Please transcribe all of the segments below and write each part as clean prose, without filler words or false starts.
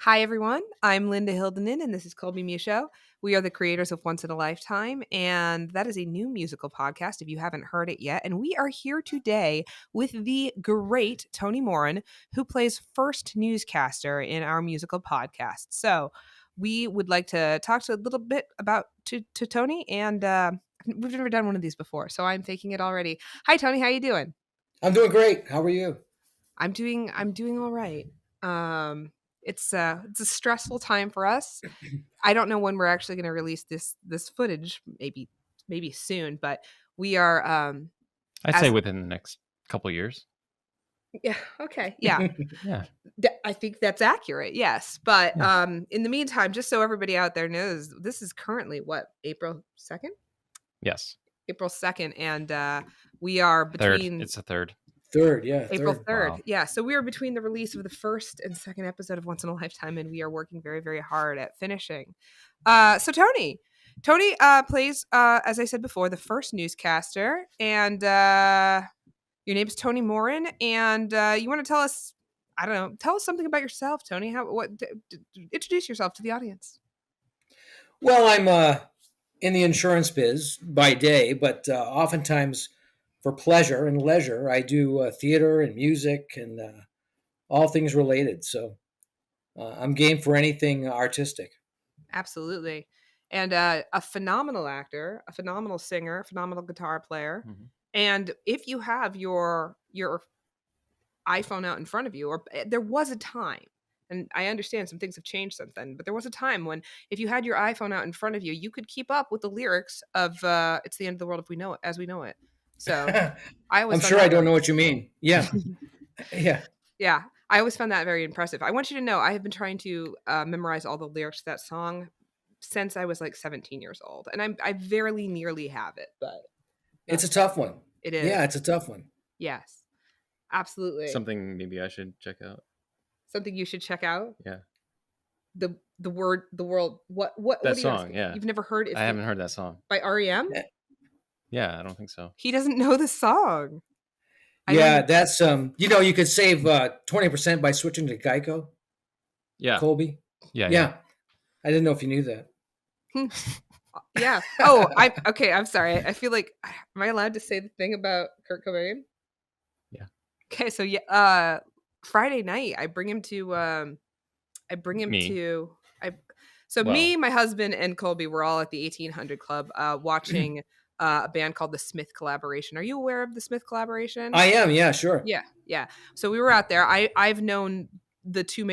Hi, everyone. I'm Linda Hildenin, and this is Colby Musho. We are the creators of Once in a Lifetime, and that is a new musical podcast if you haven't heard it yet. And we are here today with the great Tony Morin, who plays first newscaster in our musical podcast. So we would like to talk to a little bit about to Tony, and we've never done one of these before, so I'm faking it already. Hi, Tony. How you doing? I'm doing great. How are you? I'm doing all right. It's a stressful time for us. I don't know when we're actually going to release this footage. Maybe soon, but we are I'd say as within the next couple years. yeah, okay. Yeah. Yeah. I think that's accurate. Yes. But Yeah. in the meantime, just so everybody out there knows, this is currently what, April 2nd? Yes. April 2nd, and we are Third. between It's a third. Third, yeah, April third. 3rd. Wow. Yeah. So we are between the release of the first and second episode of Once in a Lifetime, and we are working very, very hard at finishing. So Tony plays, as I said before, the first newscaster, and your name is Tony Morin, and you want to tell us, I don't know, tell us something about yourself, Tony. Introduce yourself to the audience. Well, I'm in the insurance biz by day, but oftentimes for pleasure and leisure, I do theater and music and all things related. So I'm game for anything artistic. Absolutely. And a phenomenal actor, a phenomenal singer, a phenomenal guitar player. Mm-hmm. And if you have your iPhone out in front of you, or there was a time, and I understand some things have changed since then, but there was a time when if you had your iPhone out in front of you, you could keep up with the lyrics of "It's the End of the World if we know it as we know it." So I always I'm found sure I that don't very know what you mean. Yeah, yeah. yeah, I always found that very impressive. I want you to know I have been trying to memorize all the lyrics to that song since I was like 17 years old, and I very nearly have it, but It's a tough one. it is. Yeah, it's a tough one. Yes, absolutely. Something maybe I should check out. Something you should check out. Yeah. The word, the world. What That are you song, asking? yeah. You've never heard it I haven't heard that song. by REM? Yeah, I don't think so. He doesn't know the song. I know Yeah, he- that's you could save 20% by switching to Geico, Yeah. Colby. Yeah. Yeah. I didn't know if you knew that. yeah. Oh, I'm okay. I'm sorry. I feel like, am I allowed to say the thing about Kurt Cobain? Yeah. Okay, so yeah, Friday night I bring him to Me. me, my husband, and Colby were all at the 1800 Club watching a band called the Smith Collaboration. Are you aware of the Smith Collaboration? I am. Yeah, sure. Yeah, yeah. So we were out there. I've known the two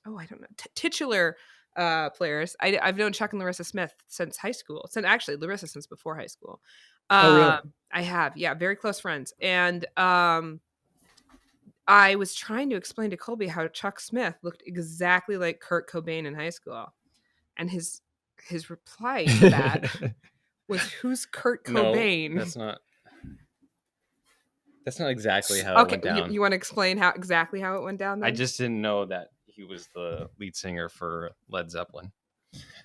oh, I don't know, titular players. I've known Chuck and Larissa Smith since high school. Since actually Larissa since before high school. Oh, really? I have, yeah, very close friends. And I was trying to explain to Colby how Chuck Smith looked exactly like Kurt Cobain in high school. And his reply to that was, "Who's Kurt Cobain?" No, that's not exactly how it went Okay, down. you want to explain exactly how it went down then? I just didn't know that he was the lead singer for Led Zeppelin.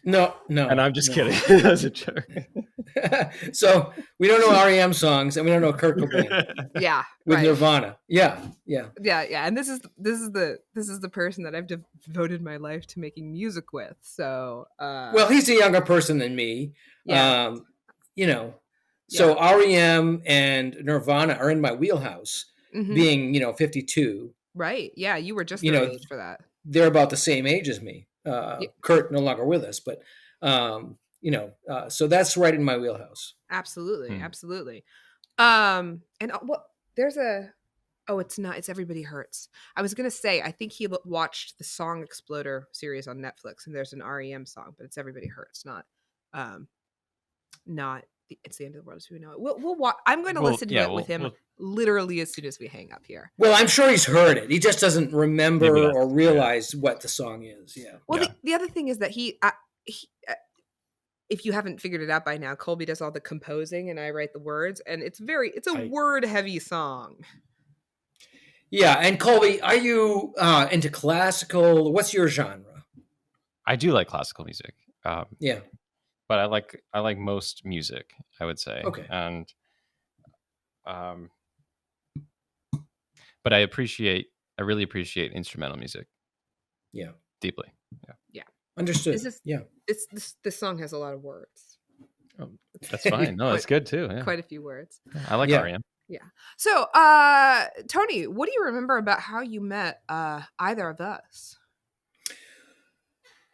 No. And I'm just kidding. That's a joke. So we don't know REM songs, and we don't know Kurt Cobain Yeah, with right. Nirvana. Yeah. Yeah. And this is the person that I've devoted my life to making music with. So Well, he's a younger person than me. Yeah. So REM and Nirvana are in my wheelhouse, being 52. Right. Yeah, you were just You their know, age for that. They're about the same age as me. Kurt no longer with us, but so that's right in my wheelhouse. Absolutely. Absolutely. And there's a it's Everybody Hurts. I was gonna say I think he watched the Song Exploder series on Netflix, and there's an REM song, but it's Everybody Hurts, not It's the End of the World as we know it. We'll watch. I'm going to listen to it with him literally as soon as we hang up here. Well, I'm sure he's heard it. He just doesn't remember or realize what the song is. Yeah. Well, the other thing is that he if you haven't figured it out by now, Colby does all the composing and I write the words, and it's a word heavy song. Yeah, and Colby, are you into classical? What's your genre? I do like classical music. Yeah, but I like most music, I would say. Okay. And but I appreciate I really appreciate instrumental music Yeah. deeply. Yeah. Understood. This is Yeah. this song has a lot of words. Oh, that's fine. No, that's good too. Yeah. Quite a few words. I like Yeah. REM. Yeah. So, Tony, what do you remember about how you met either of us?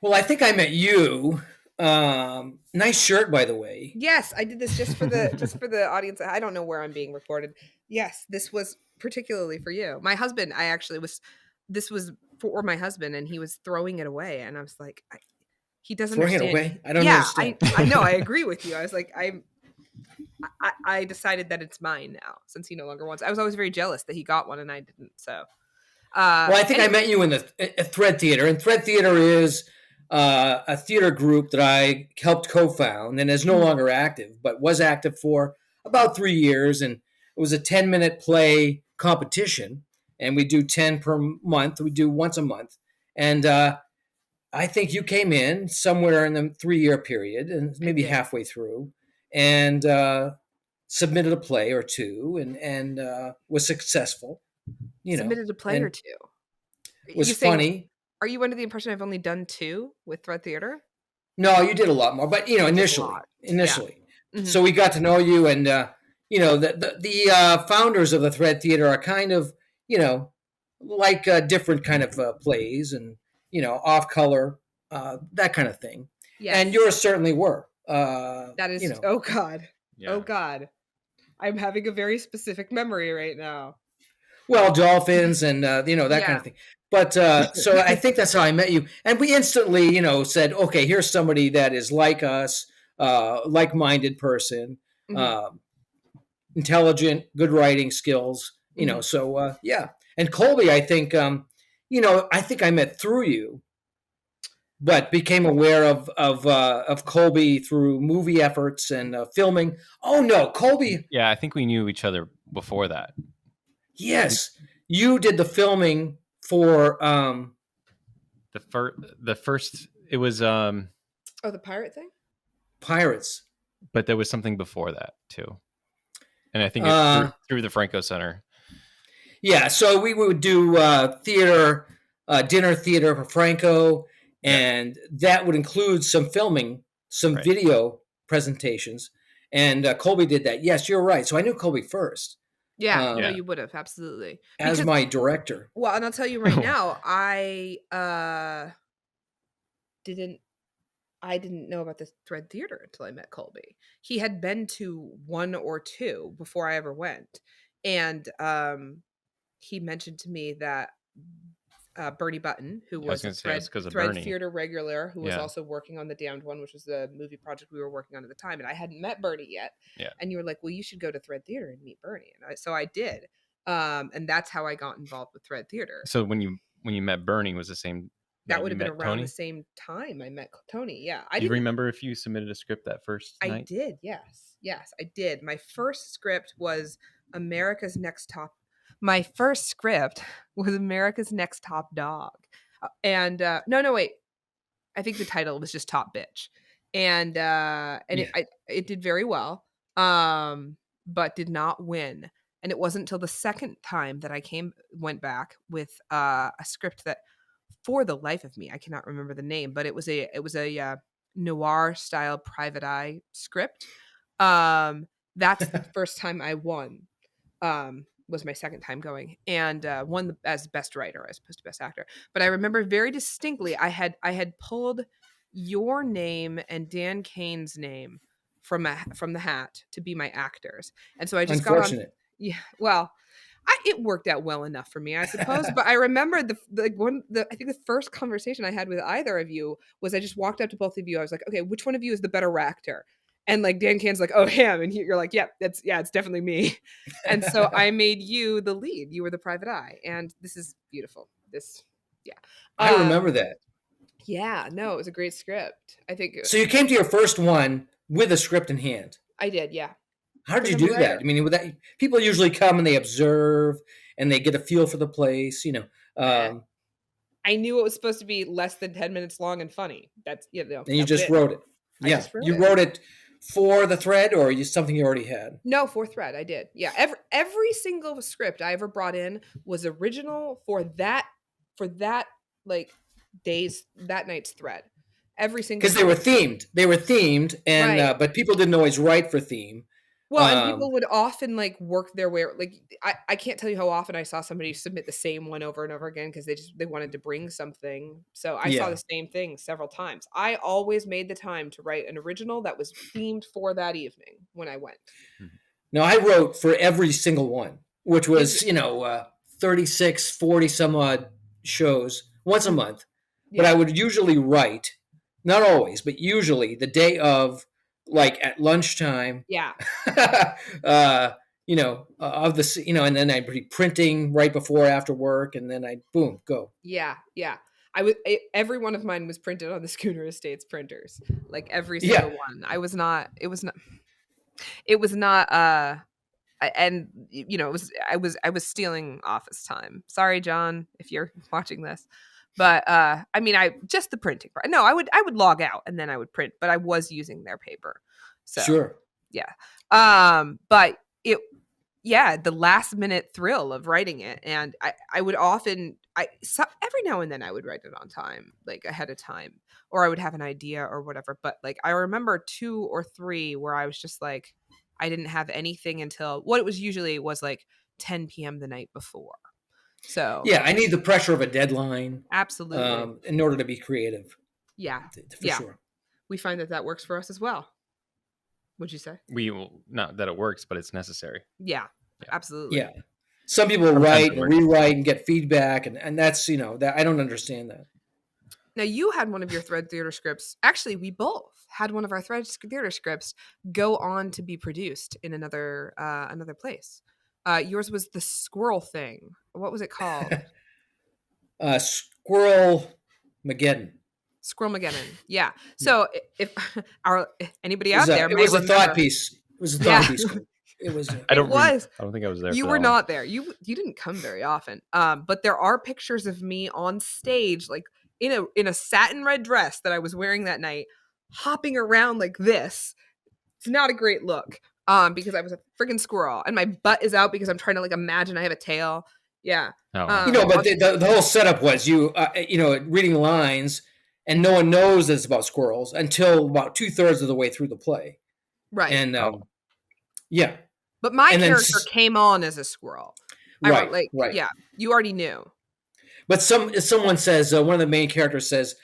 Well, I think I met you. Nice shirt, by the way. Yes, I did this just for the audience. I don't know where I'm being recorded. Yes, this was particularly for you. My husband, this was for my husband, and he was throwing it away, and I was like, he doesn't Throwing it understand. away? I don't Yeah, understand. I know. I agree with you. I was like, I decided that it's mine now since he no longer wants. I was always very jealous that he got one and I didn't. So, Well, I think I met you in the Thread Theater, and Thread Theater is a theater group that I helped co-found and is no longer active, but was active for about 3 years. And it was a 10-minute play competition, and we do 10 per month. We do once a month, and I think you came in somewhere in the 3-year period, and maybe halfway through, and submitted a play or two, and was successful. Submitted a play or two. Was funny. Are you under the impression I've only done 2 with Thread Theater? No, you did a lot more, but initially. Yeah. Mm-hmm. So we got to know you, and the founders of the Thread Theater are kind of like different kind of plays, and off color, that kind of thing. Yes. And yours certainly were. That is, oh God, Yeah. oh God, I'm having a very specific memory right now. Well, dolphins and that kind of thing. But so I think that's how I met you, and we instantly said, okay, here's somebody that is like us, like-minded person, intelligent, good writing skills, So yeah, and Colby, I think I think I met through you, but became aware of Colby through movie efforts and filming. Oh no, Colby. Yeah, I think we knew each other before that. Yes, you did the filming for the first. It was the pirate thing. Pirates, but there was something before that too, and I think it's through the Franco Center. Yeah, so we would do theater, dinner theater for Franco, and that would include some filming, some video presentations, and Colby did that. Yes, you're right. So I knew Colby first. Yeah, no, you would have, absolutely. As my director. Well, and I'll tell you right now, I didn't know about this Thread Theater until I met Colby. He had been to 1 or 2 before I ever went. And he mentioned to me that Bernie Button, who was a Thread Theater regular, who was also working on The Damned One, which was the movie project we were working on at the time. And I hadn't met Bernie yet. Yeah. And you were like, well, you should go to Thread Theater and meet Bernie. And so I did. And that's how I got involved with Thread Theater. So when you met Bernie, was the same. That would have been around the same time I met Tony. Yeah. Do you remember if you submitted a script that first night? I did. Yes. Yes, I did. My first script was America's Next Top Dog. And no, wait. I think the title was just Top Bitch. And it did very well, but did not win. And it wasn't until the second time that I went back with a script that, for the life of me, I cannot remember the name, but it was a noir style private eye script. That's the first time I won. Was my second time going, and won as best writer as opposed to best actor. But I remember very distinctly, I had pulled your name and Dan Kane's name from the hat to be my actors, and so I just got on. Yeah, well, it worked out well enough for me, I suppose. But I remember I think the first conversation I had with either of you was I just walked up to both of you. I was like, okay, which one of you is the better actor? And like Dan Kane's like, oh, him. And you're like, it's definitely me. And so I made you the lead. You were the private eye. And this is beautiful. I remember that. Yeah, no, it was a great script. I think. So you came to your first one with a script in hand. I did, yeah. How did you do that? I mean, people usually come and they observe and they get a feel for the place, I knew it was supposed to be less than 10 minutes long and funny. That's, And you just wrote it. Yeah, you wrote it for the thread, or something you already had? No, for thread, I did. Yeah, every single script I ever brought in was original for that like that night's thread. Every single Because one. they were themed, and Right. but people didn't always write for theme. Well, and people would often like work their way, like I can't tell you how often I saw somebody submit the same one over and over again because they wanted to bring something. So I saw Yeah, the same thing several times. I always made the time to write an original that was themed for that evening when I went. now I wrote for every single one, which Did you? was 36, 40 some odd shows once a Mhm. month. But I Yeah. would usually write, not always, but usually the day of, like at lunchtime. Yeah. Of the and then I'd be printing right before after work, and then I'd boom go. Yeah, yeah. Every one of mine was printed on the Schooner Estates printers, like every Yeah, single one. It was not and I was stealing office time. Sorry, John, if you're watching this. But I mean, I just the printing part. No, I would log out and then I would print, but I was using their paper. So, sure. yeah. But it yeah, the last minute thrill of writing it, and I would often every now and then I would write it on time, like ahead of time, or I would have an idea or whatever. But like I remember 2 or 3 where I was just like I didn't have anything until what it was usually was like 10 p.m. the night before. So Yeah, I need the pressure of a deadline absolutely, in order to be creative, yeah, for yeah, sure. we find that that works for us as well. Would you say? We will not that it works, but it's necessary. Yeah, Yeah. absolutely. Yeah, some people Sometimes write it and works. rewrite and get feedback, and that's that I don't understand that. Now you had one of your Thread Theater scripts. Actually, we both had one of our Thread Theater scripts go on to be produced in another place. Yours was the squirrel thing. What was it called? Squirrel Mageddon. Squirrel Mageddon. Yeah. Yeah. So if if anybody out there It may was a thought remember, piece. It was a yeah, thought piece. It was. it was. I don't think I was there You for were that one. not there. You didn't come very often. But there are pictures of me on stage, like in a satin red dress that I was wearing that night, hopping around like this. It's not a great look. Because I was a freaking squirrel and my butt is out because I'm trying to like imagine I have a tail. Yeah. Oh, wow. But the whole setup was reading lines, and no one knows that it's about squirrels until about 2/3 of the way through the play, Right. and Oh. yeah, But my and then character came on as a squirrel. I right, wrote like, right. yeah, you already knew. But someone says one of the main characters says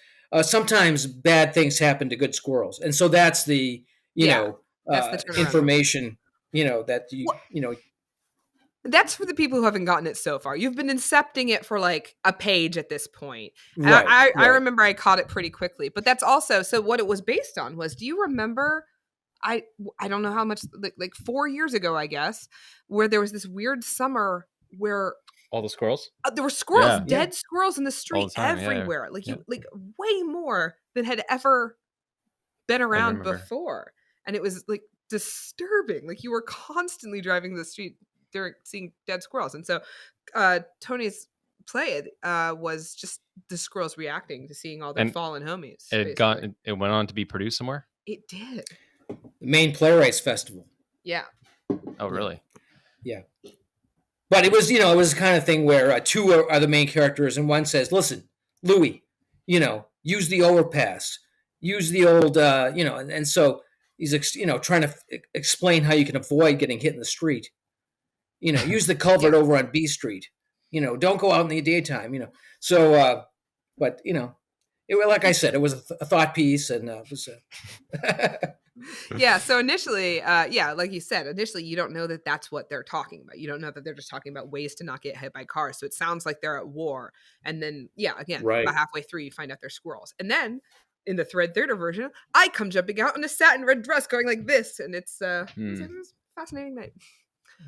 sometimes bad things happen to good squirrels, and so that's the Yeah. That's the turnaround. information that That's for the people who haven't gotten it so far. You've been incepting it for like a page at this point. And right. I Right. remember I caught it pretty quickly. But that's also so what it was based on was, do you remember I don't know how much like 4 years ago, I guess, where there was this weird summer where All the squirrels? there were squirrels, Yeah. dead squirrels in the All street the time. Yeah. everywhere. Like Yeah. like way more than had ever been around remember. before. And it was like disturbing. Like you were constantly driving the street during seeing dead squirrels. And so Tony's play was just the squirrels reacting to seeing all their And fallen homies. It went on to be produced somewhere? It did. The Maine Playwrights Festival. Yeah. Oh, really? Yeah. But it was, it was the kind of thing where two are the main characters, and one says, "Listen, Louis, use the overpass, use the old, and so he's, trying to explain how you can avoid getting hit in the street. Use the culvert over on B Street. Don't go out in the daytime. So, but like I said, it was a thought piece, and it was. Yeah. So initially, like you said, initially you don't know that that's what they're talking about. You don't know that they're just talking about ways to not get hit by cars. So it sounds like they're at war. And then, again, Right. about halfway through, you find out they're squirrels. And then in the Thread Theater version, I come jumping out in a satin red dress going like this. And it was a fascinating night.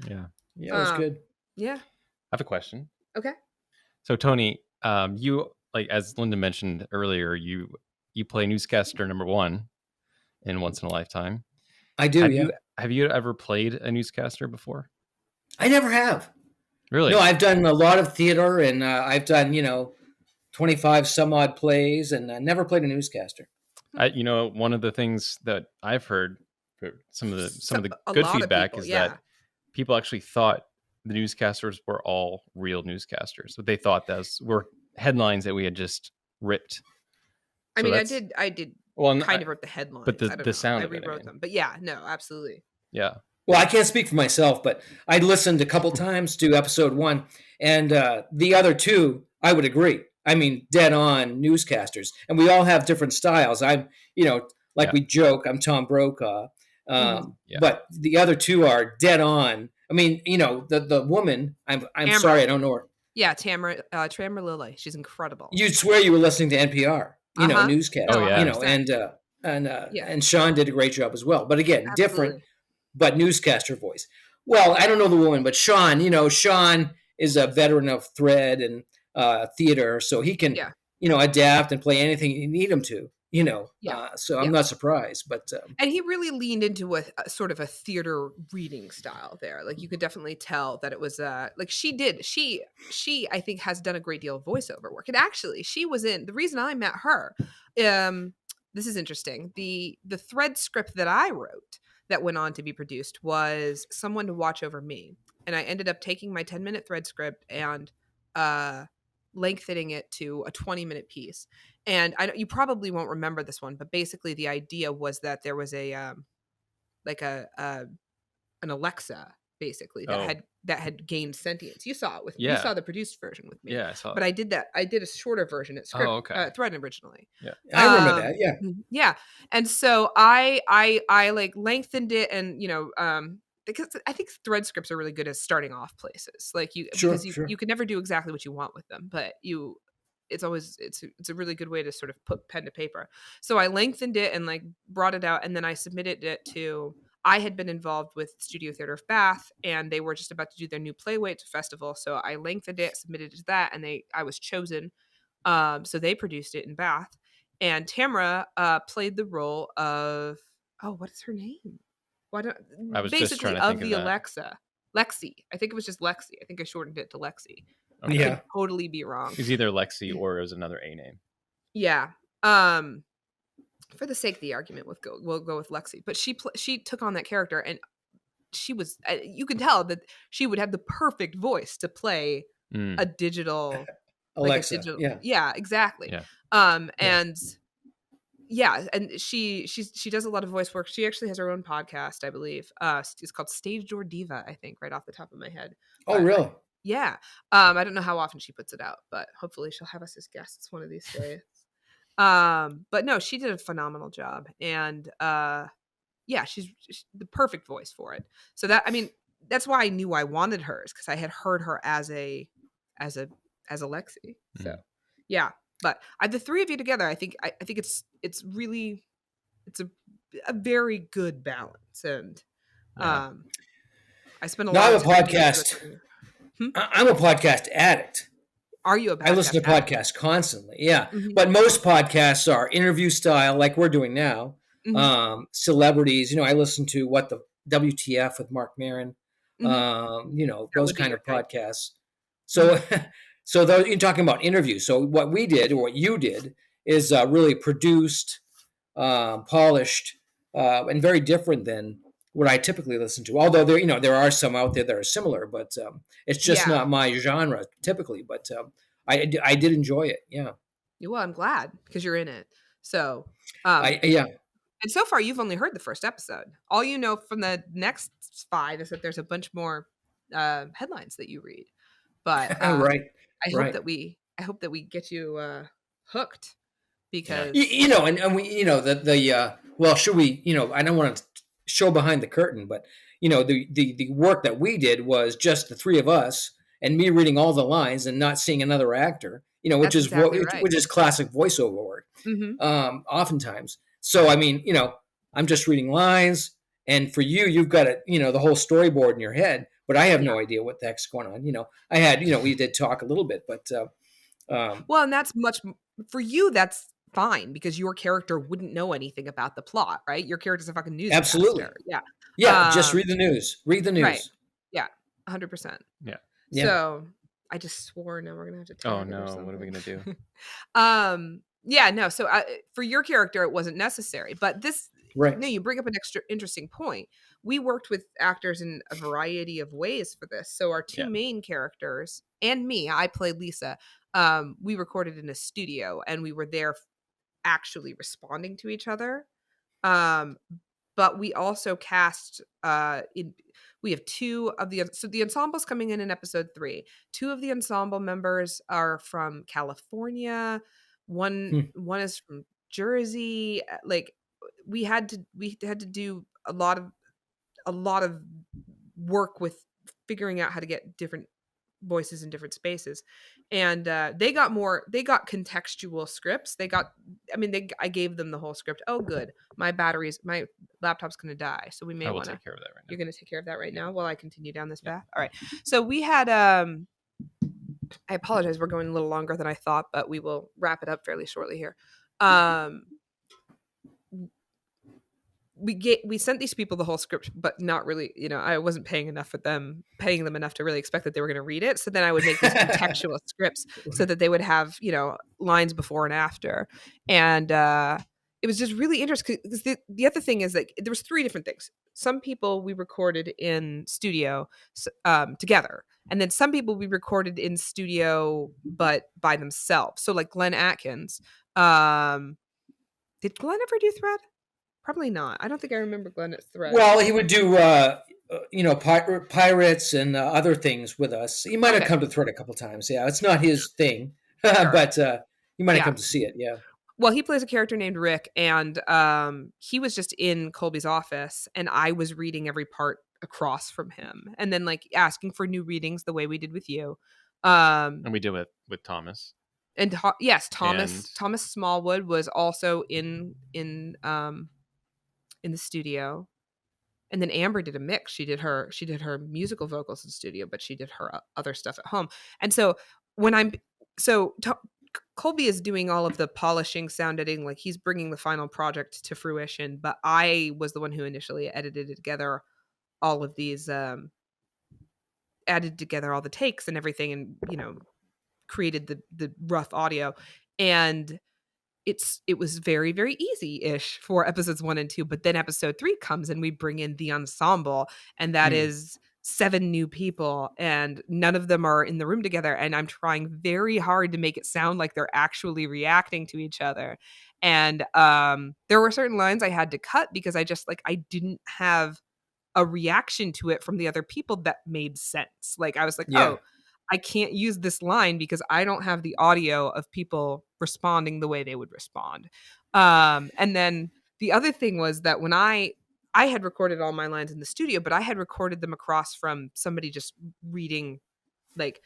Yeah. Yeah, it was good. Yeah. I have a question. Okay. So, Tony, you, like as Linda mentioned earlier, you play Newscaster #1 in Once in a Lifetime. I do, Have you ever played a newscaster before? I never have. Really? No, I've done a lot of theater, and I've done 25 some odd plays, and never played a newscaster. One of the things that I've heard but some of the A good lot of feedback people, is yeah. that people actually thought the newscasters were all real newscasters. But they thought those were headlines that we had just ripped. I So mean, that's I did well, kind of rip the but headlines. I don't the know. I sound of it, I rewrote mean, them. But yeah, no, absolutely. yeah, Well, I can't speak for myself, but I listened a couple times to episode 1, and the other two, I would agree. I mean, dead on newscasters, and we all have different styles. Like yeah, we joke, I'm Tom Brokaw, Mhm. yeah. but the other two are dead on. I mean, the woman. I'm sorry, Tamara. I don't know her. Yeah, Tamara Lilly. She's incredible. You'd swear you were listening to NPR, Uh-huh. Oh newscast, No, yeah, 100%. Yeah, and Sean did a great job as well. But again, different, absolutely. but newscaster voice. Well, I don't know the woman, but Sean, Sean is a veteran of thread and theater, so he can, Yeah, adapt and play anything you need him to, yeah, so I'm yeah. not surprised, but And he really leaned into a sort of a theater reading style there. Like, you could definitely tell that it was like she I think has done a great deal of voiceover work. And actually, she was in the reason I met her. This is interesting. The thread script that I wrote that went on to be produced was Someone to Watch Over Me. And I ended up taking my 10-minute thread script and uh lengthening it to a 20-minute piece. And you probably won't remember this one, but basically the idea was that there was a like an Alexa basically oh that had gained sentience. You saw it with you yeah, saw the produced version with me, yeah. I saw but it. I did a shorter version at Oh script okay, thread originally. yeah, I remember that. Yeah, Yeah, and so I like lengthened it, and because I think thread scripts are really good at starting off places, like sure, because sure. you can never do exactly what you want with them, but it's always it's a really good way to sort of put pen to paper. So I lengthened it and like brought it out, and then I submitted it to. I had been involved with Studio Theater of Bath, and they were just about to do their new Playweight festival. So I lengthened it, submitted it to that, and I was chosen. So they produced it in Bath, and Tamara played the role of, oh, what is her name? Why I don't was just trying basically to of think of the that. Alexa, Lexi. I think it was just Lexi. I think I shortened it to Lexi. I Okay, could Yeah, totally be wrong. it was either Lexi or it was another A name. Yeah. For the sake of the argument, we'll go with Lexi. But she took on that character, and she was you can tell that she would have the perfect voice to play Mm, a digital, like a Alexa. digital. Yeah, Yeah, exactly. yeah. yeah. And yeah, and she does a lot of voice work. She actually has her own podcast, I believe. It's called Stage Door Diva, I think, right off the top of my head. Oh, But really? yeah, I don't know how often she puts it out, but hopefully she'll have us as guests one of these days. But no, she did a phenomenal job, and yeah, she's the perfect voice for it. So that, I mean, that's why I knew I wanted hers, because I had heard her as a as a Lexi. So Mm, yeah, but the three of you together, I think it's really it's a very good balance, and yeah. um, I spent a Now lot I'm of a time making sure podcast. that. Hmm? I'm a podcast addict. Are you a I podcast listen to addict? podcasts constantly. Yeah. Hmm. But most podcasts are interview style, like we're doing now. Hmm. Celebrities, I listen to what the WTF with Mark Maron, Hmm. That those would be kind your of type. podcasts. Hmm. So, so those, you're talking about interviews. So what we did, or what you did, is really produced, polished, and very different than what I typically listen to. Although there are some out there that are similar, but it's just Yeah. not my genre typically. But I did enjoy it. Yeah. Well, I'm glad because you're in it. So, um, Yeah. and so far you've only heard the first episode. All you know from the next 5 is that there's a bunch more headlines that you read. But Right. I hope Right. I hope that we get you hooked, Yeah. because And we, well, should we, I don't want to show behind the curtain, but the work that we did was just the three of us and me reading all the lines and not seeing another actor, which that's is what, exactly right. which is classic voiceover work. Hmm. Oftentimes. So, I mean, I'm just reading lines, and for you, you've got it, the whole storyboard in your head, but I have Yeah. no idea what the heck's going on. I had, we did talk a little bit, but, Well, and that's for you. That's fine because your character wouldn't know anything about the plot, right? Your character's a fucking absolutely. newscaster. Yeah. Yeah. Just read the news. Read the Right. news. Yeah. 100%. Yeah. Yeah. So I just swore, now we're gonna have to Oh tag it or no, what are we gonna do? something. Yeah, no. So for your character, it wasn't necessary, but this Right. no, you bring up an extra interesting point. We worked with actors in a variety of ways for this. So our two Yeah. main characters and me, I played Lisa. We recorded in a studio and we were there actually responding to each other. Um, but we also cast in we have two of the so the ensemble's coming in episode 3. Two of the ensemble members are from California. One Hmm. one is from Jersey. Like we had to do a lot of work with figuring out how to get different voices in different spaces. And they got contextual scripts. I gave them the whole script. Oh good, my laptop's gonna die, so we may I will want to take care of that right now. you're going to take care of that right Yeah. now while I continue down this Yeah. path. All right. So we had I apologize, we're going a little longer than I thought, but we will wrap it up fairly shortly here. Um we sent these people the whole script, but not really, I wasn't paying them enough to really expect that they were going to read it. So then I would make these contextual scripts so that they would have, lines before and after. And it was just really interesting because the other thing is that there was 3 different things. Some people we recorded in studio together. And then some people we recorded in studio, but by themselves. So like Glenn Atkins, did Glenn ever do Thread? Probably not. I don't think I remember Glenn at Thread. Well, he would do, pirates and other things with us. He might have Okay, come to Thread a couple times. Yeah, it's not his thing, sure. but he might have Yeah. come to see it. Yeah. Well, he plays a character named Rick, and he was just in Colby's office, and I was reading every part across from him, and then like asking for new readings the way we did with you. And we did it with Thomas. And yes, And Thomas Smallwood was also in the studio. And then Amber did a mix. She did her musical vocals in studio, but she did her other stuff at home. And so when I'm so to, Colby is doing all of the polishing, sound editing, like he's bringing the final project to fruition. But I was the one who initially edited it together, all of these, added together all the takes and everything, and created the rough audio. And it was very, very easy-ish for episodes 1 and 2, but then episode 3 comes and we bring in the ensemble, and that Hmm. is 7 new people, and none of them are in the room together, and I'm trying very hard to make it sound like they're actually reacting to each other. And, there were certain lines I had to cut because I didn't have a reaction to it from the other people that made sense. Like, I was like, Yeah. "Oh, I can't use this line because I don't have the audio of people responding the way they would respond." And then the other thing was that when I had recorded all my lines in the studio, but I had recorded them across from somebody just reading, like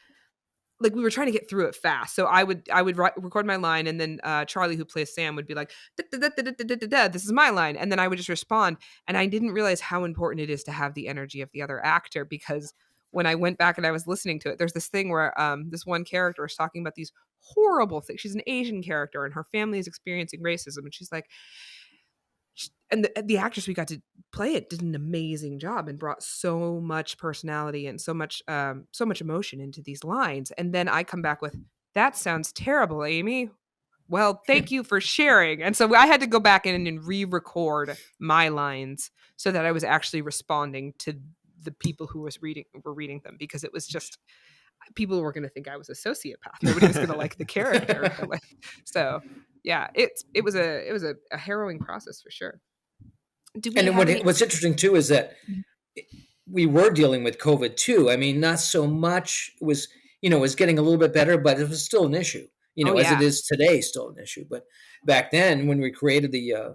we were trying to get through it fast. So I would record my line, and then Charlie, who plays Sam, would be like, "Da, da, da, da, da, da, da, da, this is my line," and then I would just respond. And I didn't realize how important it is to have the energy of the other actor, because when I went back and I was listening to it, there's this thing where this one character is talking about these horrible things. She's an Asian character, and her family is experiencing racism, and she's like, and the actress we got to play it did an amazing job and brought so much personality and so much emotion into these lines. And then I come back with, "That sounds terrible, Amy. Well, thank you for sharing." And so I had to go back in and re-record my lines so that I was actually responding to the people who were reading them, because it was just, people were going to think I was a sociopath. Nobody was going to like the character. But like, so yeah, it was a harrowing process for sure. Do And we then have any? what's interesting too is that we were dealing with COVID too. I mean, not so much. It was, it was getting a little bit better, but it was still an issue. Oh As it yeah, is today, still an issue. But back then, when we created the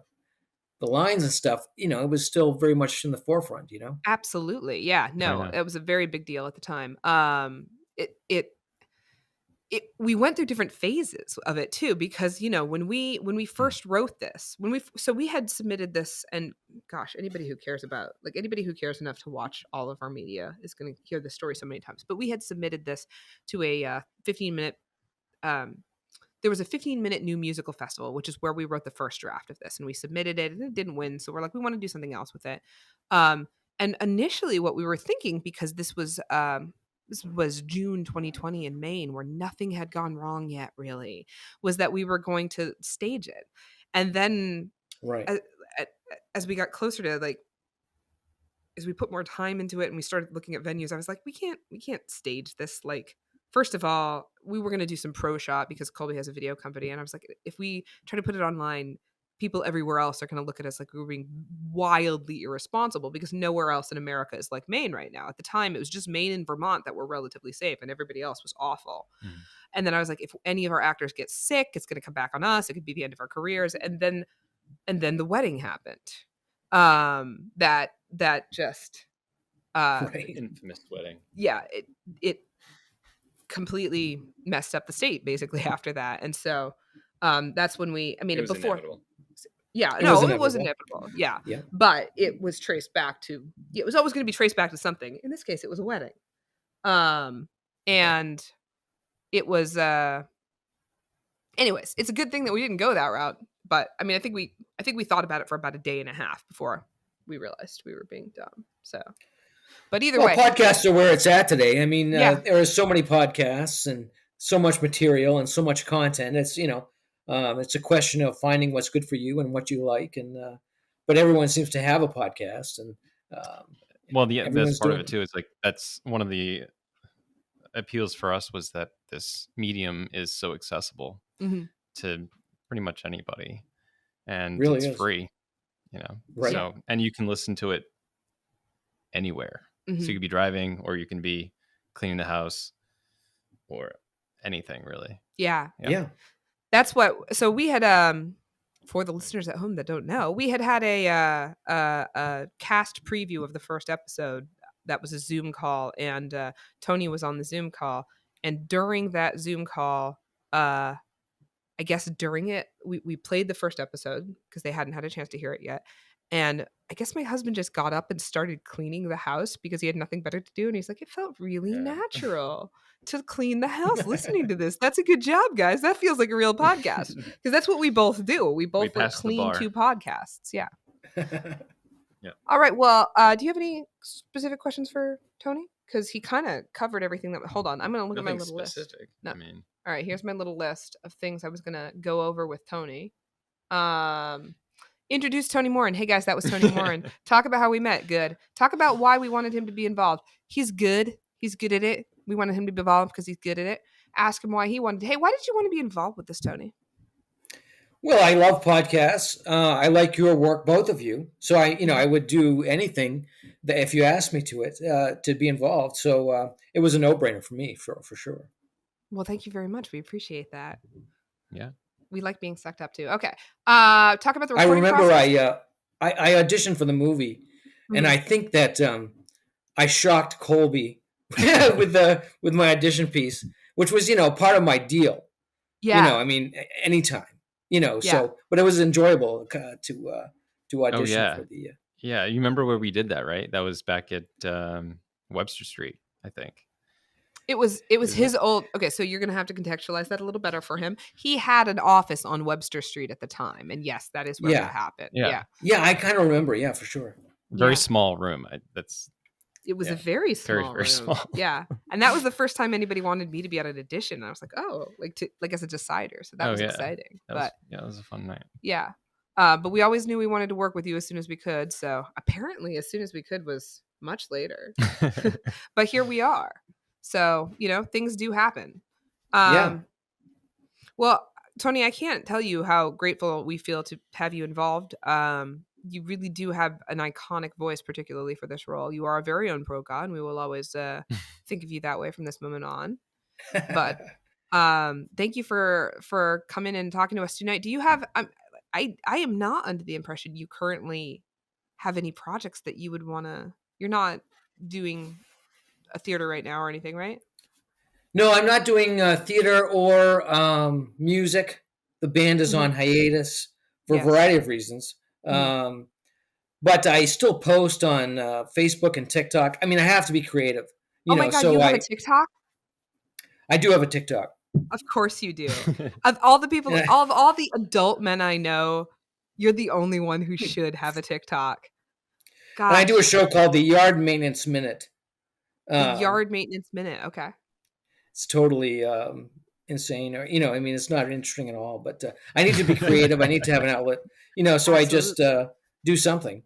lines and stuff, it was still very much in the forefront. absolutely. Yeah, I no, know. it was a very big deal at the time. We went through different phases of it too, because when we Hmm. first wrote this, so we had submitted this. And gosh, anybody who cares enough to watch all of our media is going to hear the story so many times. But we had submitted this to a 15-minute, um there was a 15-minute new musical festival, which is where we wrote the first draft of this, and we submitted it, and it didn't win. So we're like, we want to do something else with it. Um, and initially, what we were thinking, because this was June 2020 in Maine, where nothing had gone wrong yet, really, was that we were going to stage it, and then Right. uh, as we got closer to like, as we put more time into it and we started looking at venues, I was like, we can't stage this. Like, first of all, we were going to do some pro shot because Colby has a video company. And I was like, if we try to put it online, people everywhere else are going to look at us like we were being wildly irresponsible, because nowhere else in America is like Maine right now. At the time, it was just Maine and Vermont that were relatively safe, and everybody else was awful. Mm. And then I was like, if any of our actors get sick, it's going to come back on us. It could be the end of our careers. And then the wedding happened. That just Right. Infamous wedding. yeah, it completely messed up the state basically after that. And so that's when I mean, It was before, inevitable. yeah, It no, was it was inevitable. inevitable. Yeah. Yeah. But it was traced back to, it was always going to be traced back to something. In this case, it was a wedding. And it was, anyways, it's a good thing that we didn't go that route. But I mean, I think we thought about it for about a day and a half before we realized we were being dumb. So, but either Well, way, podcasts are where it's at today. I mean, yeah. there are so many podcasts and so much material and so much content. It's it's a question of finding what's good for you and what you like. And but everyone seems to have a podcast, and Well, that's everyone's part of doing it too. Is like that's one of the appeals for us, was that this medium is so accessible Mm-hmm. to pretty much anybody, and Really it's is. free. Right. So, and you can listen to it anywhere. Mm-hmm. So you could be driving, or you can be cleaning the house, or anything really. Yeah. Yeah. That's what. So we had for the listeners at home that don't know, we had a cast preview of the first episode. That was a Zoom call, and Tony was on the Zoom call. And during that Zoom call, I guess during it, we played the first episode because they hadn't had a chance to hear it yet. And I guess my husband just got up and started cleaning the house because he had nothing better to do. And he's like, it felt really Yeah. natural to clean the house listening to this. That's a good job, guys. That feels like a real podcast, because that's what we both do. We both like passed the clean bar. 2 podcasts. Yeah. Yeah. All right. Well, do you have any specific questions for Tony? Because he kind of covered everything that. Hold on, I'm gonna look at my Nothing little specific. list. No. I mean, All right, here's my little list of things I was gonna go over with Tony. Introduce Tony Morin. Hey guys, that was Tony Morin. Talk about how we met. Good. Talk about why we wanted him to be involved. He's good. He's good at it. We wanted him to be involved because he's good at it. Ask him why he wanted. Hey, why did you want to be involved with this, Tony? Well, I love podcasts. I like your work, both of you. So I would do anything that if you asked me to be involved. So it was a no-brainer for me, for sure. Well, thank you very much. We appreciate that. yeah. We like being sucked up too. Okay. Talk about the I recording remember process. I auditioned for the movie, and I think that I shocked Colby with my audition piece, which was part of my deal. Yeah. I mean, anytime. Yeah. So, but it was enjoyable to audition for the. Yeah, you remember where we did that, right? That was back at Webster Street, I think. It was his old. Okay, so you're gonna have to contextualize that a little better for him. He had an office on Webster Street at the time, and yes, that is where that happened. Yeah. Yeah, I kind of remember. Yeah, for sure. Very small room. It was a very small very room. small. Yeah, and that was the first time anybody wanted me to be at an audition. And I was like, oh, like as a decider. So that was exciting. That was a fun night. Yeah, but we always knew we wanted to work with you as soon as we could. So apparently, as soon as we could was much later. But here we are. So things do happen. Well, Tony, I can't tell you how grateful we feel to have you involved. You really do have an iconic voice, particularly for this role. You are our very own pro god, and we will always think of you that way from this moment on. But thank you for coming and talking to us tonight. Do you have? I am not under the impression you currently have any projects that you would want to. You're not doing a theater right now or anything, right? No, I'm not doing theater or music. The band is on hiatus for a variety of reasons. But I still post on Facebook and TikTok. I mean, I have to be creative. Oh my God, you have a TikTok? I do have a TikTok. Of course you do. Of all the people, of all the adult men I know, you're the only one who should have a TikTok. Gosh. And I do a show called the Yard Maintenance Minute. The Yard Maintenance Minute. Okay. It's totally insane. Or, I mean, it's not interesting at all, but I need to be creative. I need to have an outlet, so absolutely. do something.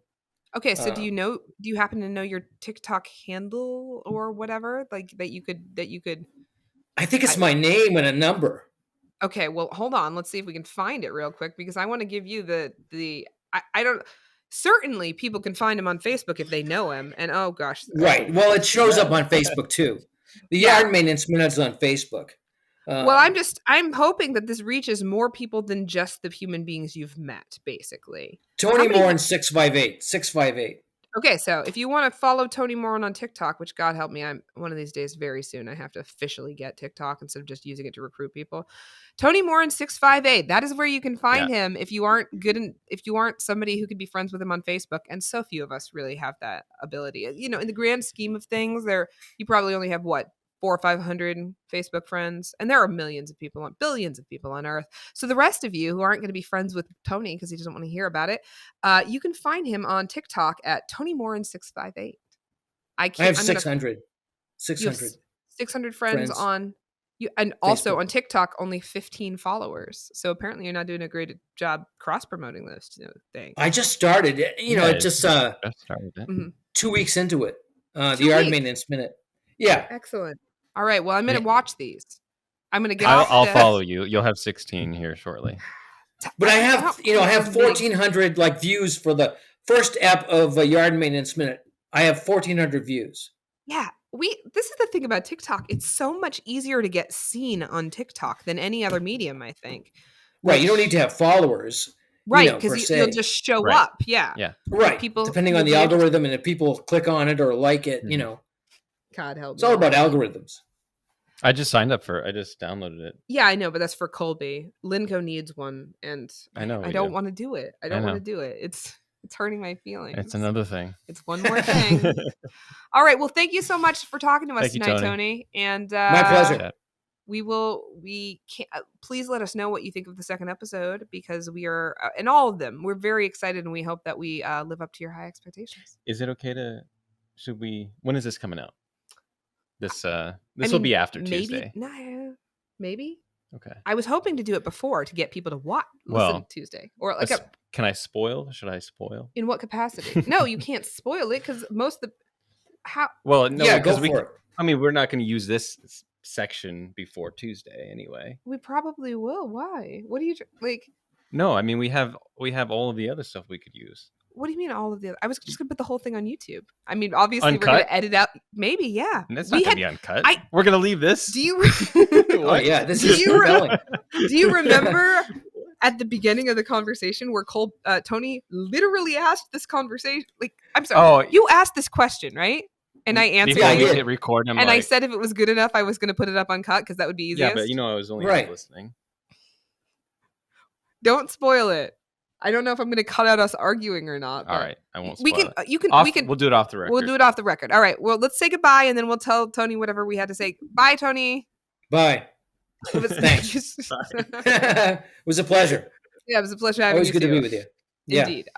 Okay, so do you happen to know your TikTok handle or whatever? Like that you could I think it's I, my name and a number. okay, well, hold on. Let's see if we can find it real quick because I want to give you the I don't certainly people can find him on Facebook if they know him. And oh gosh, Right. Well, it shows up on Facebook too. The yeah. Yard Maintenance Minute's on Facebook. Well, I'm hoping that this reaches more people than just the human beings you've met, basically. Tony Morin 658. 658. Okay, so if you want to follow Tony Morin on TikTok, which God help me, I'm one of these days very soon, I have to officially get TikTok instead of just using it to recruit people. Tony Morin 658. That is where you can find him if you aren't if you aren't somebody who could be friends with him on Facebook, and so few of us really have that ability. You know, in the grand scheme of things, you probably only have what 400 or 500 Facebook friends, and there are billions of people on Earth. So the rest of you who aren't going to be friends with Tony because he doesn't want to hear about it, you can find him on TikTok at Tony Morin 658. I have 600. 600 friends on you, and Facebook. Also on TikTok, only 15 followers. So apparently, you're not doing a great job cross promoting those two things. I just started. It just started. 2 weeks into it. The Yard Maintenance Minute. Yeah. Excellent. All right. Well, I'm going to watch these. I'm going to get. I'll follow you. You'll have 16 here shortly. But I have 1,400 views for the first app of Yard Maintenance Minute. I have 1,400 views. Yeah, this is the thing about TikTok. It's so much easier to get seen on TikTok than any other medium, I think. Right. You don't need to have followers. Right, because you'll just show up. Yeah. Right. People, depending on the algorithm, and if people click on it or like it, God help me. It's all about algorithms. I just signed up I just downloaded it. Yeah, I know, but that's for Colby. Linco needs one, and I don't want to do it. I don't want to do it. It's hurting my feelings. It's another thing. It's one more thing. All right. Well, thank you so much for talking to us tonight, Tony. And my pleasure. Please let us know what you think of the second episode, because we are, and all of them, we're very excited, and we hope that we live up to your high expectations. Is it okay when is this coming out? This will be after Tuesday. Maybe. Okay. I was hoping to do it before to get people to listen Tuesday, or can I spoil? Should I spoil? In what capacity? No, you can't spoil it because most of the Well, no, yeah, because go for it. I mean, we're not going to use this section before Tuesday anyway. We probably will. Why? What do you like? No, I mean we have all of the other stuff we could use. What do you mean all of the other? I was just gonna put the whole thing on YouTube. I mean, obviously Uncut? We're gonna edit out. Maybe, yeah. And that's not gonna be uncut. We're gonna leave this. Do you? Oh yeah, this is compelling. Do you remember at the beginning of the conversation where Tony literally asked this conversation? I'm sorry. You asked this question, right? And I answered. Before we hit record, I said if it was good enough, I was gonna put it up uncut because that would be easiest. Yeah, but I was only listening. Don't spoil it. I don't know if I'm going to cut out us arguing or not. All right, I won't spoil it. We'll do it off the record. We'll do it off the record. All right. Well, let's say goodbye, and then we'll tell Tony whatever we had to say. Bye, Tony. Bye. Thanks. It was a pleasure. Yeah, it was a pleasure having you. Always good to be with you. Indeed.